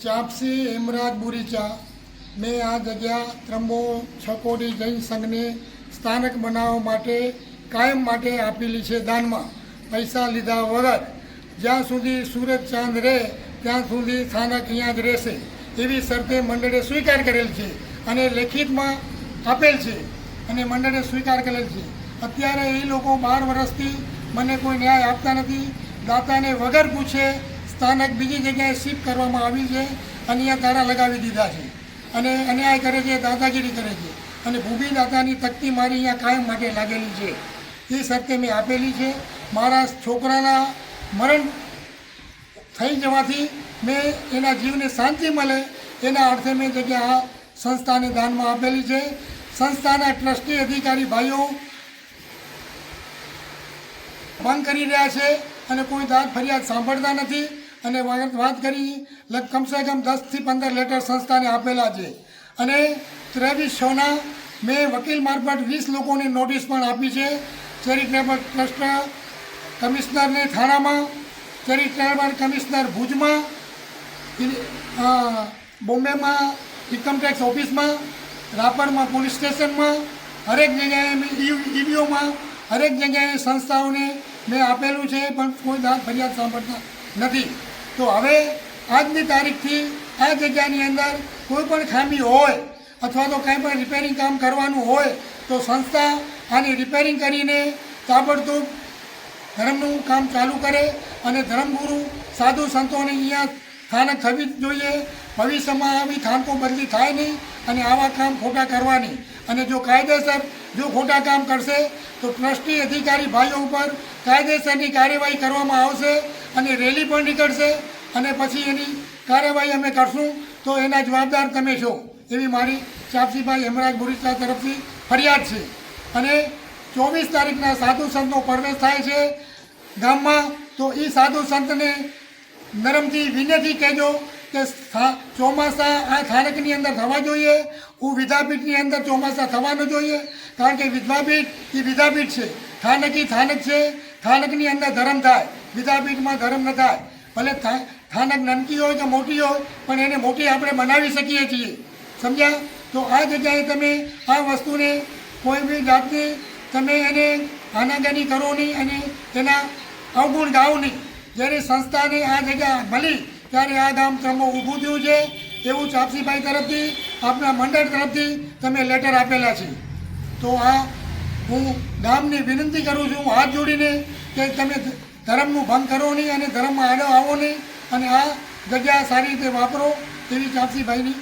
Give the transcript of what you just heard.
ચાપસી હેમરાજ બુરીચા મેં આ જગ્યા ત્રંબો છકોડી જૈન સંઘને સ્થાનક બનાવવા માટે કાયમ માટે આપેલી છે દાનમાં, પૈસા લીધા વગર. જ્યાં સુધી સૂરજ ચાંદ રહે ત્યાં સુધી સ્થાનક અહીંયા જ રહેશે એવી શરતે મંડળે સ્વીકાર કરેલ છે અને લેખિતમાં આપેલ છે અને મંડળે સ્વીકાર કરેલ છે. અત્યારે એ લોકો 12 વર્ષથી મને કોઈ ન્યાય આપતા નથી. દાતાને વગર પૂછે સ્થાનક બીજી જગ્યાએ શિફ્ટ કરવામાં આવી છે અને અહીંયા તાળા લગાવી દીધા છે અને અન્યાય કરે છે, દાદાગીરી કરે છે અને ભૂમિ દાતાની તકતી મારી અહીંયા કાયમ માટે લાગેલી છે. એ શરતે મેં આપેલી છે. મારા છોકરાના મરણ થઈ જવાથી મેં એના જીવને શાંતિ મળે એના અર્થે મેં જગ્યા આ સંસ્થાને દાનમાં આપેલી છે. સંસ્થાના ટ્રસ્ટી અધિકારી ભાઈઓ ભંગ કરી રહ્યા છે અને કોઈ દાદ ફરિયાદ સાંભળતા નથી અને વાત કરી કમસે કમ 10 થી 15 લેટર સંસ્થાને આપેલા છે અને 23/6 મેં વકીલ મારફત 20 લોકોને નોટિસ પણ આપી છે. ચેરિટેબલ ટ્રસ્ટ કમિશનરને થાણામાં, ચેરિટેબલ કમિશનર ભુજમાં, બોમ્બેમાં ઇન્કમટેક્સ ઓફિસમાં, રાપરમાં પોલીસ સ્ટેશનમાં, હરેક જગ્યાએ ઈવીઓમાં હરેક જગ્યાએ સંસ્થાઓને મેં આપેલું છે પણ કોઈ દાદ ફરિયાદ સાંભળતા નથી. તો હવે આજની તારીખથી આ જગ્યાની અંદર કોઈ પણ ખામી હોય અથવા તો કાંઈ પણ રિપેરિંગ કામ કરવાનું હોય તો સંસ્થા આની રિપેરિંગ કરીને તાબડતોબ ધર્મનું કામ ચાલુ કરે અને ધર્મગુરુ સાધુ સંતોને અહીંયા સ્થાનક થવી જ જોઈએ. ભવિષ્યમાં આવી સ્થાનકો બદલી થાય નહીં અને આવા કામ ખોટા કરવાની અને જો કાયદેસર જો ખોટા કામ કરશે તો ટ્રસ્ટી અધિકારી ભાઈઓ ઉપર કાયદેસરની કાર્યવાહી કરવામાં આવશે અને રેલી પણ નીકળશે અને પછી એની કાર્યવાહી અમે કરશું તો એના જવાબદાર તમે છો એવી મારી ચાપસીભાઈ હેમરાજ બુરીચા તરફથી ફરિયાદ છે. અને 24 તારીખના સાધુ સંતનો પ્રવેશ થાય છે ગામમાં તો એ સાધુ સંતને નરમથી વિનયથી કહેજો કે ચોમાસા આ સ્થાનકની અંદર થવા જોઈએ. હું વિદ્યાપીઠની અંદર ચોમાસા થવાનું જોઈએ કારણ કે વિદ્યાપીઠ એ વિદ્યાપીઠ છે, સ્થાનક એ સ્થાનક છે. સ્થાનકની અંદર ધર્મ થાય, વિદ્યાપીઠમાં ધર્મ ન થાય. ભલે સ્થાનક નાનકી હોય કે મોટી હોય પણ એને મોટી આપણે બનાવી શકીએ છીએ, સમજ્યા? તો આ જગ્યાએ તમે આ વસ્તુને કોઈ બી જાતની તમે એને આનાકાની કરો નહીં અને એના અવગુણ ગાઓ નહીં. જ્યારે સંસ્થાને આ જગ્યા મળી ત્યારે આ ગામ ત્રંબો ઊભું થયું છે એવું ચાપસીભાઈ તરફથી આપણા મંડળ તરફથી તમે લેટર આપેલા છે. તો આ હું ગામની વિનંતી કરું છું હાથ જોડીને કે તમે ધર્મનું ભંગ કરો નહીં અને ધર્મમાં આડો આવો નહીં અને આ જગ્યા સારી રીતે વાપરો એવી ચાપસીભાઈની